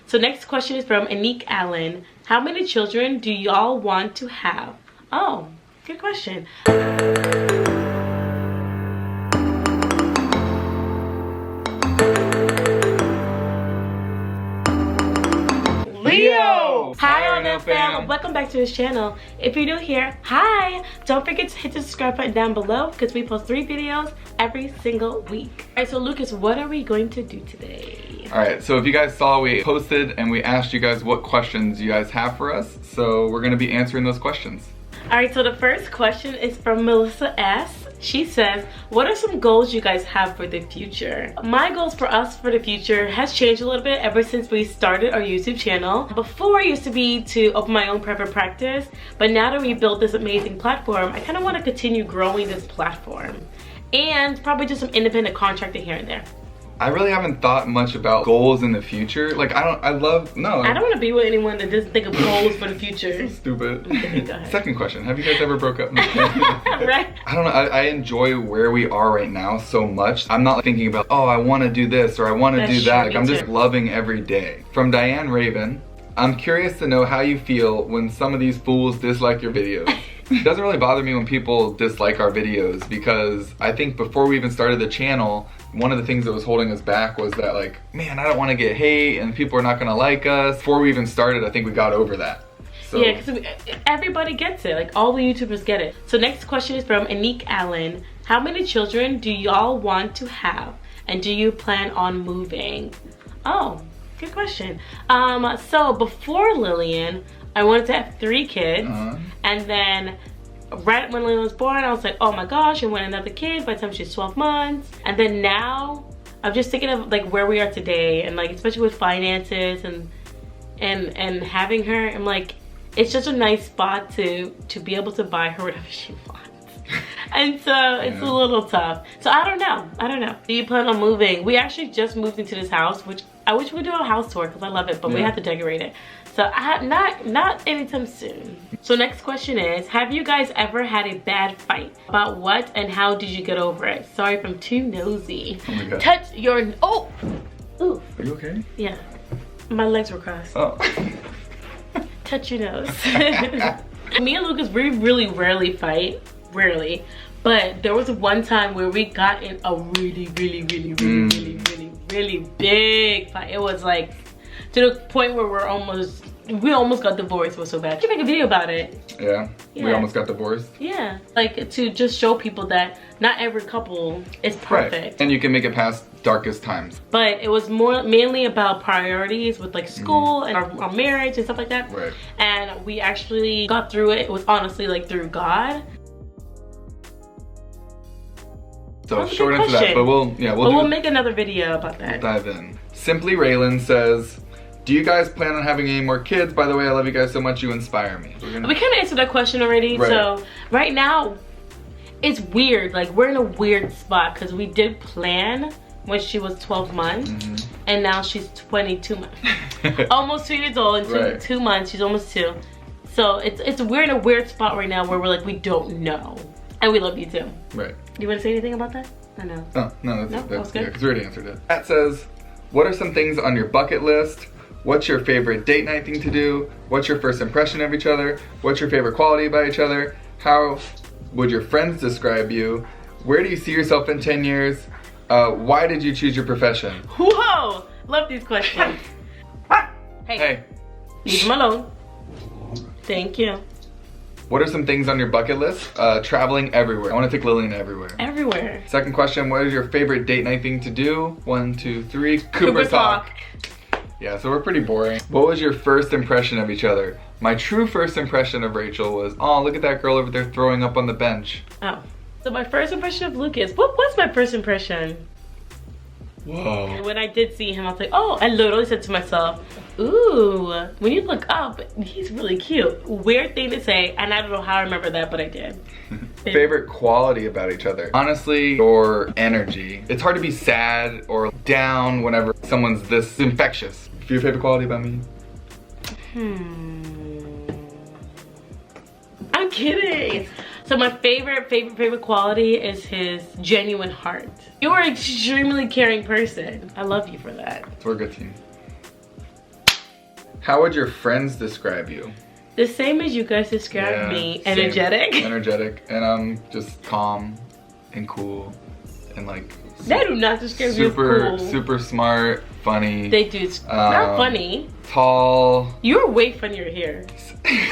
So next question is from Anique Allen. How many children do y'all want to have? Oh, good question. Leo! Hi on there, fam. Welcome back to his channel. If you're new here, hi. Don't forget to hit the subscribe button down below because we post 3 videos every single week. All right, so Lucas, what are we going to do today? All right, so if you guys saw, we posted and we asked you guys what questions you guys have for us. So we're gonna be answering those questions. All right, so the first question is from Melissa S. She says, what are some goals you guys have for the future? My goals for us for the future has changed a little bit ever since we started our YouTube channel. Before it used to be to open my own private practice, but now that we built this amazing platform, I kind of want to continue growing this platform and probably do some independent contracting here and there. I really haven't thought much about goals in the future. Like, I don't want to be with anyone that doesn't think of goals for the future. Stupid. Okay, go ahead. Second question, have you guys ever broke up? Right? I don't know, I enjoy where we are right now so much. I'm not thinking about, oh, I want to do this or I want to do that. Like, I'm just loving every day. From Diane Raven, I'm curious to know how you feel when some of these fools dislike your videos. It doesn't really bother me when people dislike our videos because I think before we even started the channel, one of the things that was holding us back was that, like, man, I don't want to get hate and people are not going to like us. Before we even started, I think we got over that. So. Yeah, because everybody gets it. Like, all the YouTubers get it. So next question is from Anique Allen. How many children do y'all want to have? And do you plan on moving? Oh, good question. So before Lillian, I wanted to have 3 kids. And then right when Lillian was born, I was like, oh my gosh, I want another kid by the time she's 12 months. And then now, I'm just thinking of like where we are today and like, especially with finances and having her, I'm like, it's just a nice spot to be able to buy her whatever she wants. And so it's a little tough. So I don't know. Do you plan on moving? We actually just moved into this house, which I wish we would do a house tour because I love it, but we have to decorate it. So not anytime soon. So next question is, have you guys ever had a bad fight? About what and how did you get over it? Sorry if I'm too nosy. Oh my God. Touch your, oh! Ooh. Are you okay? Yeah. My legs were crossed. Oh. Touch your nose. Me and Lucas, we really rarely fight. Rarely. But there was one time where we got in a really big fight. It was like to the point where we almost got divorced. It was so bad. You should make a video about it. Yeah. We almost got divorced. Yeah, like to just show people that not every couple is perfect. Right. And you can make it past darkest times. But it was mainly about priorities with like school and our marriage and stuff like that. Right. And we actually got through it. It was honestly like through God. So short answer that, but we'll make another video about that. We'll dive in. Simply Raylan says, do you guys plan on having any more kids? By the way, I love you guys so much, you inspire me. We kind of answered that question already. Right. So right now, it's weird. Like, we're in a weird spot because we did plan when she was 12 months and now she's 22 months. Almost 2 years old in 2 months. She's almost 2. So we're in a weird spot right now where we're like, we don't know. And we love you too. Right. Do you want to say anything about that? I know. Oh, no, that's good. Yeah, because we already answered it. Pat says, what are some things on your bucket list? What's your favorite date night thing to do? What's your first impression of each other? What's your favorite quality about each other? How would your friends describe you? Where do you see yourself in 10 years? Why did you choose your profession? Whoa! Love these questions. Hey. Leave them alone. Thank you. What are some things on your bucket list? Traveling everywhere. I want to take Lillian everywhere. Everywhere. Second question, what is your favorite date night thing to do? 1, 2, 3. Cooper talk. Yeah, so we're pretty boring. What was your first impression of each other? My true first impression of Rachel was, oh, look at that girl over there throwing up on the bench. Oh. So my first impression of Lucas, what was my first impression? Whoa. When I did see him, I was like, oh, I literally said to myself, ooh, when you look up, he's really cute. Weird thing to say, and I don't know how I remember that, but I did. Favorite quality about each other? Honestly, your energy. It's hard to be sad or down whenever someone's this infectious. Your favorite quality about me? I'm kidding. So my favorite quality is his genuine heart. You're an extremely caring person. I love you for that. So we're a good team. How would your friends describe you? The same as you guys described me. Energetic. Energetic. And I'm just calm and cool and like... They do not describe you as cool. Super smart, funny. They do. Not funny. Tall. You're way funnier here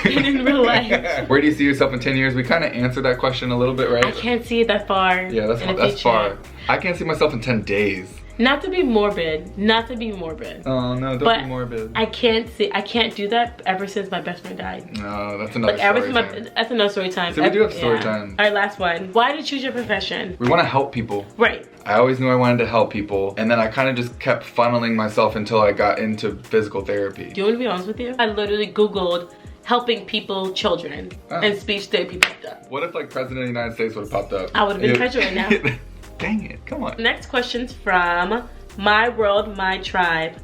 in real life. Where do you see yourself in 10 years? We kind of answered that question a little bit, right? I can't see it that far. Yeah, that's far. I can't see myself in 10 days. Not to be morbid. Not to be morbid. Oh no, don't be morbid. I can't do that ever since my best friend died. No, that's another story time. That's another story time. So we do have story time. Alright, last one. Why did you choose your profession? We want to help people. Right. I always knew I wanted to help people, and then I kind of just kept funneling myself until I got into physical therapy. Do you want to be honest with you? I literally Googled helping people, children, and speech therapy popped up. What if like President of the United States would have popped up? I would have been president right now. Dang it, come on. Next question's from My World, My Tribe.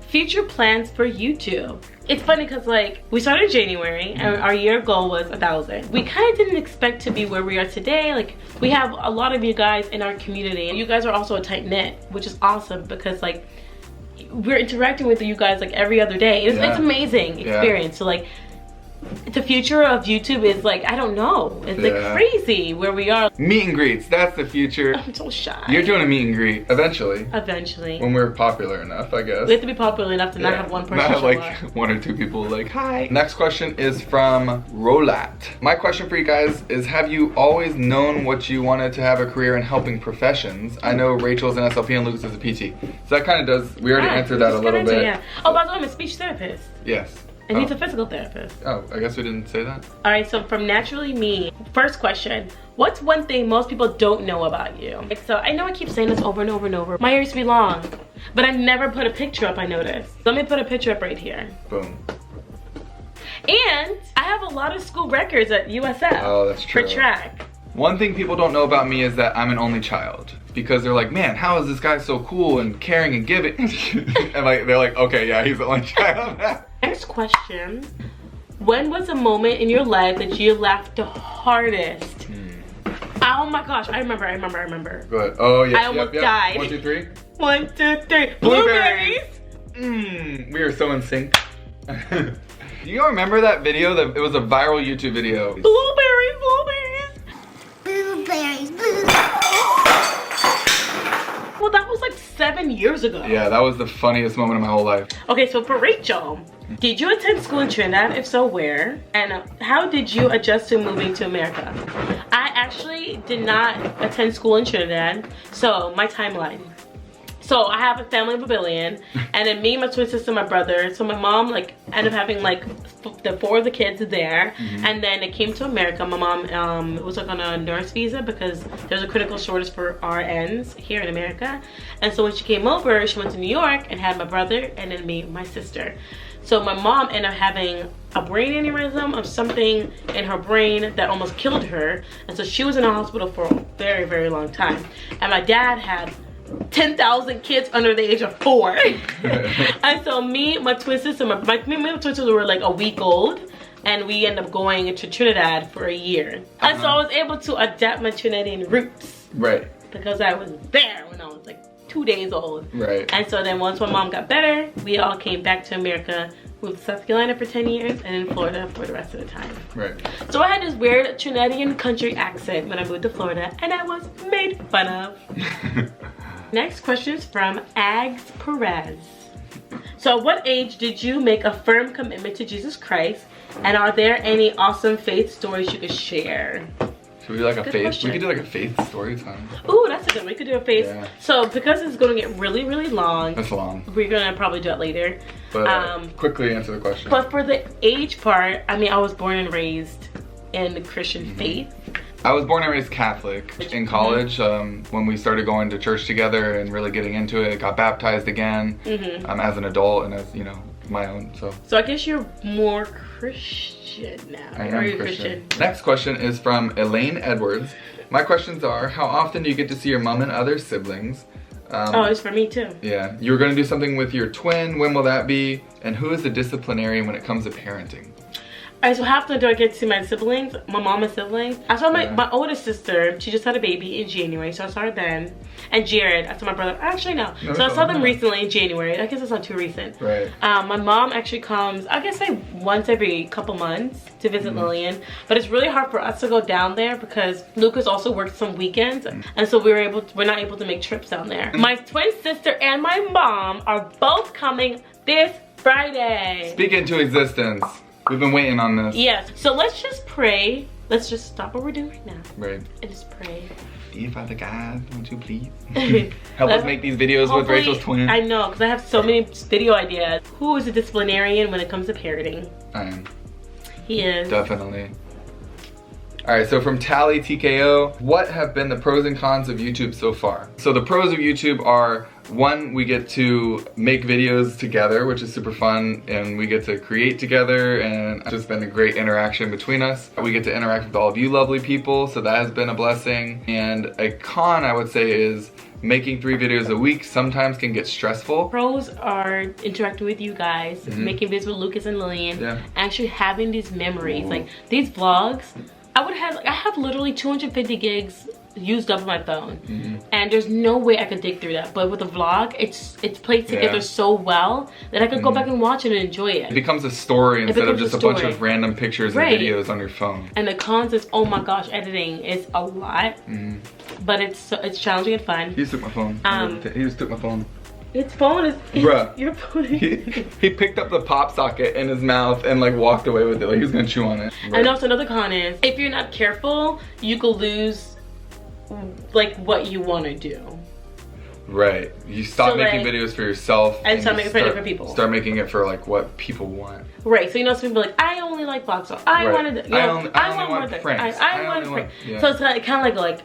Future plans for YouTube. It's funny because like we started in January and our year goal was 1,000. We kind of didn't expect to be where we are today. Like we have a lot of you guys in our community. You guys are also a tight knit, which is awesome because like we're interacting with you guys like every other day. It's amazing experience. So like the future of YouTube is like, I don't know. It's like crazy where we are. Meet and greets, that's the future. I'm so shy. You're doing a meet and greet eventually. Eventually. When we're popular enough, I guess. We have to be popular enough to not have one person. Not have like one or two people like, hi. Next question is from Rolat. My question for you guys is, have you always known what you wanted to have a career in helping professions? I know Rachel's an SLP and Lucas is a PT. So that kind of does, we already answered that a little bit. Yeah. Oh, by the way, I'm a speech therapist. Yes. And he's a physical therapist. Oh, I guess we didn't say that. All right, so from Naturally Me, first question. What's one thing most people don't know about you? Like, so I know I keep saying this over and over and over. My hair used to be long, but I never put a picture up, I noticed. Let me put a picture up right here. Boom. And I have a lot of school records at USF. Oh, that's true. For track. One thing people don't know about me is that I'm an only child. Because they're like, man, how is this guy so cool and caring and giving? And like, they're like, okay, yeah, he's the only child. Next question. When was a moment in your life that you laughed the hardest? Oh my gosh, I remember. Go ahead. Oh, yeah. I almost died. 1, 2, 3. 1, 2, 3. Blueberries. We are so in sync. Do you all remember that video? It was a viral YouTube video. Blueberries. Well, that was like 7 years ago. Yeah, that was the funniest moment of my whole life. Okay, so for Rachel, did you attend school in Trinidad? If so, where? And how did you adjust to moving to America? I actually did not attend school in Trinidad, so my timeline. So I have a family of 1 billion, and then me, my twin sister, my brother. So my mom like ended up having like the 4 of the kids there, and then it came to America. My mom was like on a nurse visa because there's a critical shortage for RNs here in America. And so when she came over, she went to New York and had my brother and then me, my sister. So my mom ended up having a brain aneurysm of something in her brain that almost killed her, and so she was in the hospital for a very, very long time. And my dad had 10,000 kids under the age of 4. And so me, my twin sister, my twin sister were like a week old, and we ended up going to Trinidad for a year. And so I was able to adapt my Trinidadian roots. Right. Because I was there when I was like 2 days old. Right. And so then once my mom got better, we all came back to America, moved to South Carolina for 10 years, and in Florida for the rest of the time. Right. So I had this weird Trinidadian country accent when I moved to Florida, and I was made fun of. Next question is from Ags Perez. So at what age did you make a firm commitment to Jesus Christ? And are there any awesome faith stories you could share? Should we do like a faith? Question. We could do like a faith story time. Ooh, that's a good one. We could do a faith. Yeah. So because it's going to get really, really long. That's long. We're going to probably do it later. But quickly answer the question. But for the age part, I mean, I was born and raised in the Christian faith. I was born and raised Catholic. In college, when we started going to church together and really getting into it, got baptized again as an adult and as, you know, my own. So I guess you're more Christian now. I am Christian. Next question is from Elaine Edwards. My questions are, how often do you get to see your mom and other siblings? Oh, it's for me too. Yeah. You were going to do something with your twin. When will that be? And who is the disciplinarian when it comes to parenting? Alright, so how often do I get to see my siblings? My mom and siblings. I saw my oldest sister. She just had a baby in January, so I saw her then. And Jared, I saw my brother. Actually, no. So I saw them recently in January. I guess it's not too recent. Right. My mom actually comes, I guess, like once every couple months to visit Lillian. But it's really hard for us to go down there because Lucas also works some weekends, and so we're not able to make trips down there. My twin sister and my mom are both coming this Friday. Speak into existence. We've been waiting on this. Yes. So let's just pray. Let's just stop what we're doing right now. Right. And just pray. Dear Father God, won't you please help us make these videos with Rachel's twin? I know, because I have so many video ideas. Who is a disciplinarian when it comes to parenting? I am. He is. Definitely. Alright, so from Tally TKO, what have been the pros and cons of YouTube so far? So the pros of YouTube are, one, we get to make videos together, which is super fun, and we get to create together, and it's just been a great interaction between us. We get to interact with all of you lovely people, so that has been a blessing. And a con, I would say, is making 3 videos a week sometimes can get stressful. Pros are interacting with you guys, making videos with Lucas and Lillian, actually having these memories, like these vlogs. I have literally 250 gigs used up on my phone, and there's no way I could dig through that. But with a vlog, it's placed together so well that I could go back and watch it and enjoy it. It becomes a story instead of just a bunch of random pictures and videos on your phone. And the cons is, oh my gosh, editing is a lot, but it's challenging and fun. He just took my phone. He just took my phone. His phone is, bruh. Your phone he picked up the pop socket in his mouth and like walked away with it, like he was gonna chew on it. Right. And also another con is, if you're not careful, you could lose like what you want to do. Right. You stop making videos for yourself and start making it for different people. Start making it for like what people want. Right. So you know, some people are like, I only like vlogs, so I wanted to, I only want pranks. I want pranks. So it's kind of like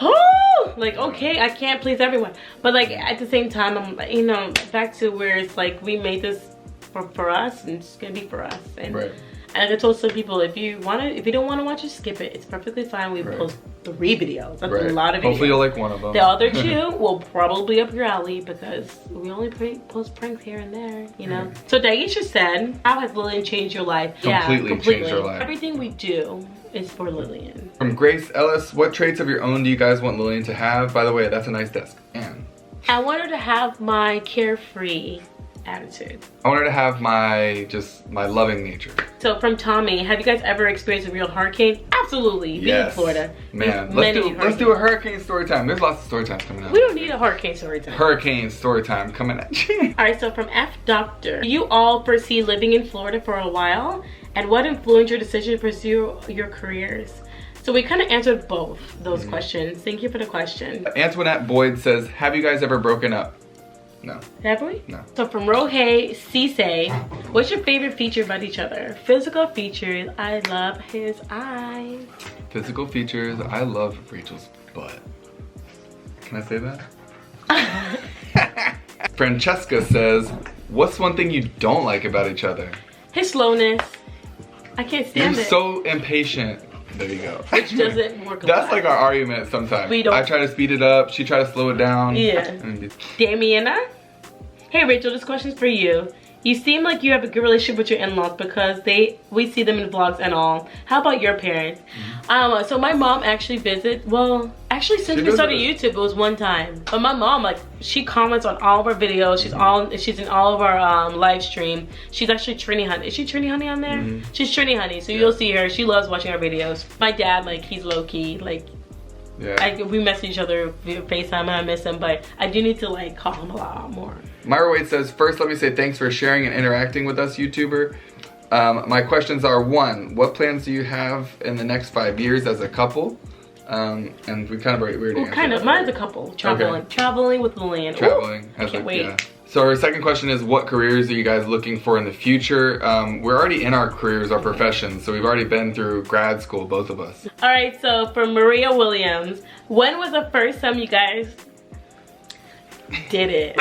oh, like, okay, I can't please everyone, but like at the same time, I'm, you know, back to where it's like we made this for us, and it's gonna be for us. And and I told some people, if you don't want to watch it, skip it. It's perfectly fine. We post 3 videos. That's a lot of videos. Hopefully you'll like one of them. The other 2 will probably up your alley because we only post pranks here and there, you know. So Daisha said, how has Lillian changed your life? Completely changed her life. Everything we do is for Lillian. From Grace Ellis, what traits of your own do you guys want Lillian to have? By the way, that's a nice desk. And I want her to have my carefree attitude. I want her to have my loving nature. So from Tommy, have you guys ever experienced a real hurricane? Absolutely. Yes. Being in Florida. Man, let's do a hurricane story time. There's lots of story times coming out. We don't need a hurricane story time. Hurricane story time coming at you. Alright, so from F Doctor, do you all foresee living in Florida for a while? And what influenced your decision to pursue your careers? So we kind of answered both those questions. Thank you for the question. Antoinette Boyd says, have you guys ever broken up? No. Have we? No. So from Rohei Cisse, what's your favorite feature about each other? Physical features, I love his eyes. Physical features, I love Rachel's butt. Can I say that? Francesca says, what's one thing you don't like about each other? His slowness. I can't stand it. You're so impatient. There you go. Which doesn't work. That's like our argument sometimes. I try to speed it up, she tries to slow it down. Yeah. Damiana? Hey Rachel, this question's for you. You seem like you have a good relationship with your in-laws because we see them in vlogs and all. How about your parents? So my mom actually visits, well, actually since we started YouTube, it was one time. But my mom, like, she comments on all of our videos. She's in all of our live stream. She's actually Trini Honey. Is she Trini Honey on there? She's Trini Honey, so you'll see her. She loves watching our videos. My dad, like, he's low-key, like, we message each other via FaceTime and I miss him, but I do need to like call him a lot more. Myra Wade says, first let me say thanks for sharing and interacting with us, YouTuber. My questions are, 1, what plans do you have in the next 5 years as a couple? And we kind of already answered. Mine's a couple. Traveling with Lillian. Traveling. I can't wait. Yeah. So our second question is, what careers are you guys looking for in the future? We're already in our careers, our professions, so we've already been through grad school, both of us. All right, so for Maria Williams, when was the first time you guys did it?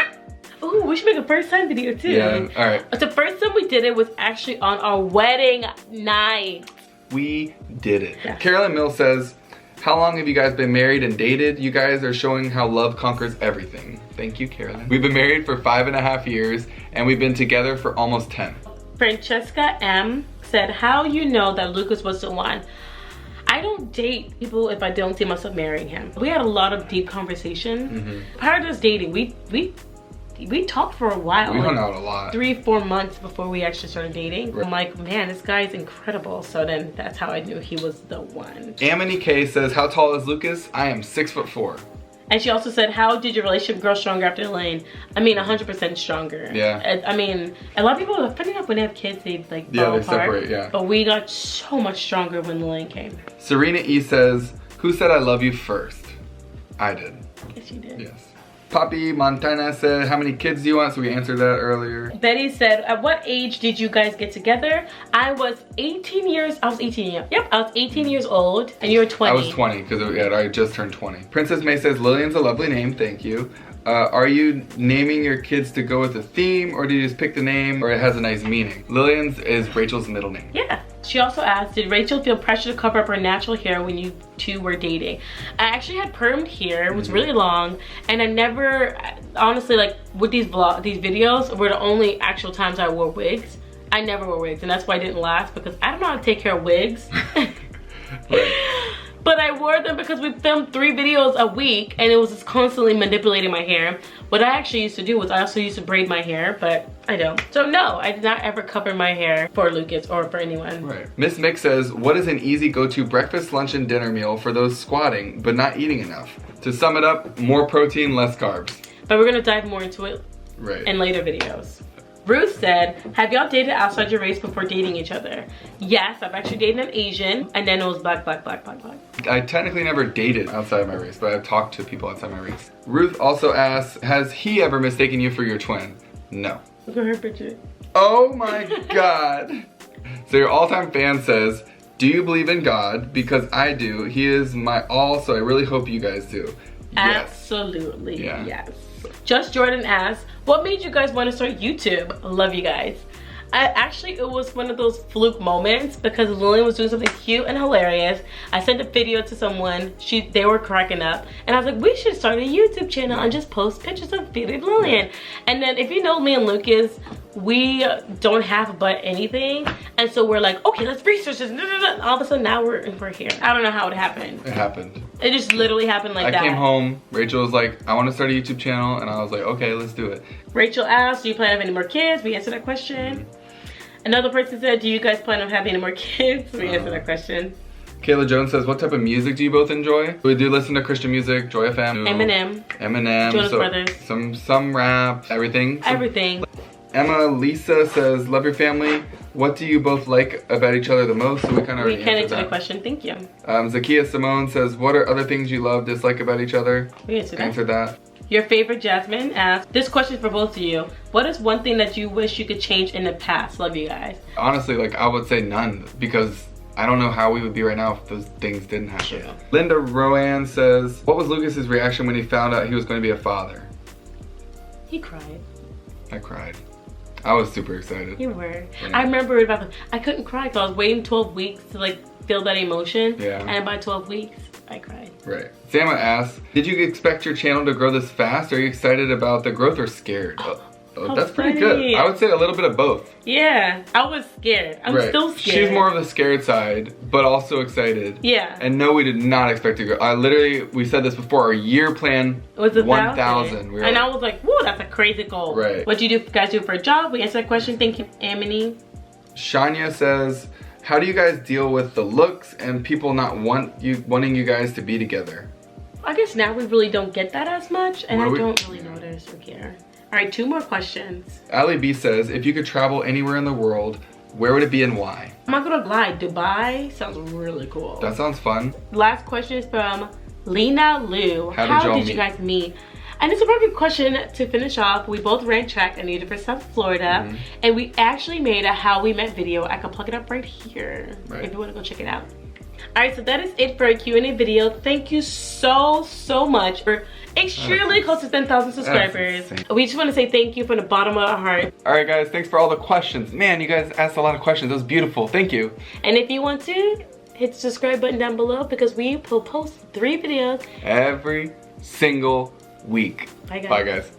Ooh, we should make a first time video too. Yeah, all right. The first time we did it was actually on our wedding night. We did it. Yeah. Carolyn Mills says, how long have you guys been married and dated? You guys are showing how love conquers everything. Thank you, Carolyn. We've been married for 5.5 years and we've been together for almost 10. Francesca M said, how you know that Lucas was the one? I don't date people if I don't see myself marrying him. We had a lot of deep conversations. Prior to us dating, we talked for a while. We hung out a lot. 3-4 months before we actually started dating. I'm like, man, this guy is incredible. So then that's how I knew he was the one. Amity K says, how tall is Lucas? I am 6'4". And she also said, how did your relationship grow stronger after Elaine? I mean, 100% stronger. Yeah. I mean, a lot of people, funny enough, when they have kids, they like fall apart. Separate, yeah. But we got so much stronger when Elaine came. Serena E says, who said I love you first? I did. Yes, you did. Yes. Poppy Montana said, how many kids do you want? So we answered that earlier. Betty said, at what age did you guys get together? I was 18 years old, and you were 20. I was 20, because I just turned 20. Princess May says, Lillian's a lovely name, thank you. Are you naming your kids to go with a theme, or do you just pick the name, or it has a nice meaning? Lillian's is Rachel's middle name. Yeah. She also asked, did Rachel feel pressure to cover up her natural hair when you two were dating? I actually had permed hair, it was really long, and I never, honestly, like with these videos were the only actual times I wore wigs. I never wore wigs, and that's why I didn't last, because I don't know how to take care of wigs. But I wore them because we filmed 3 videos a week, and it was just constantly manipulating my hair. What I actually used to do was I also used to braid my hair, but I don't. So no, I did not ever cover my hair for Lucas or for anyone. Right. Miss Mick says, what is an easy go-to breakfast, lunch, and dinner meal for those squatting but not eating enough? To sum it up, more protein, less carbs. But we're gonna dive more into it in later videos. Ruth said, have y'all dated outside your race before dating each other? Yes, I've actually dated an Asian, and then it was black. I technically never dated outside my race, but I've talked to people outside my race. Ruth also asks, has he ever mistaken you for your twin? No. Look at her picture. Oh my God. So your all-time fan says, do you believe in God? Because I do. He is my all, so I really hope you guys do. Yes. Absolutely, yes. Just Jordan asks, what made you guys want to start YouTube? Love you guys. Actually, it was one of those fluke moments because Lillian was doing something cute and hilarious. I sent a video to someone, they were cracking up, and I was like, we should start a YouTube channel and just post pictures of Beauty of Lillian. And then if you know me and Lucas, we don't have but anything, and so we're like, okay, let's research this. All of a sudden now we're here. I don't know how it happened. It happened. It just literally happened like that. I came home, Rachel was like, I want to start a YouTube channel, and I was like, okay, let's do it. Rachel asked, do you plan on having any more kids? We answered that question. Another person said, do you guys plan on having any more kids? We answered that question. Kayla Jones says, what type of music do you both enjoy? We do listen to Christian music, Joy FM. Eminem. Jonas Brothers. Some rap, everything. Everything. Emma Lisa says, love your family. What do you both like about each other the most? So we kind of already answered that. The question, thank you. Zakia Simone says, what are other things you love, dislike about each other? We answered that. Your favorite Jasmine asked, this question is for both of you. What is one thing that you wish you could change in the past? Love you guys. Honestly, like I would say none, because I don't know how we would be right now if those things didn't happen. True. Linda Rowan says, what was Lucas's reaction when he found out he was going to be a father? He cried. I cried. I was super excited. You were. Yeah. I remember I couldn't cry because I was waiting 12 weeks to like feel that emotion. Yeah. And by 12 weeks, I cried. Right. Sama asks, did you expect your channel to grow this fast? Are you excited about the growth or scared? Oh, that's pretty good. I would say a little bit of both. Yeah, I was scared. I'm still scared. She's more of the scared side, but also excited. Yeah. And no, we did not expect to grow. We said this before, our year plan was 1,000. And I was like, whoa, that's a crazy goal. Right. What do you guys do for a job? We answered that question. Thank you, Amity. Shania says, how do you guys deal with the looks and people not wanting you guys to be together? I guess now we really don't get that as much, and I don't really notice or care. All right, 2 more questions. Ali B says, if you could travel anywhere in the world, where would it be and why? I'm not gonna lie, Dubai sounds really cool. That sounds fun. Last question is from Lena Liu. How did you guys meet? And it's a perfect question to finish off. We both ran track at University of South Florida, and we actually made a how we met video. I can plug it up right here if you wanna go check it out. All right, so that is it for a Q&A video. Thank you so much. We're extremely close to 10,000 subscribers. We just want to say thank you from the bottom of our heart. All right, guys, thanks for all the questions. Man, you guys asked a lot of questions. That was beautiful. Thank you. And if you want to, hit the subscribe button down below because we will post 3 videos every single week. Bye, guys. Bye, guys.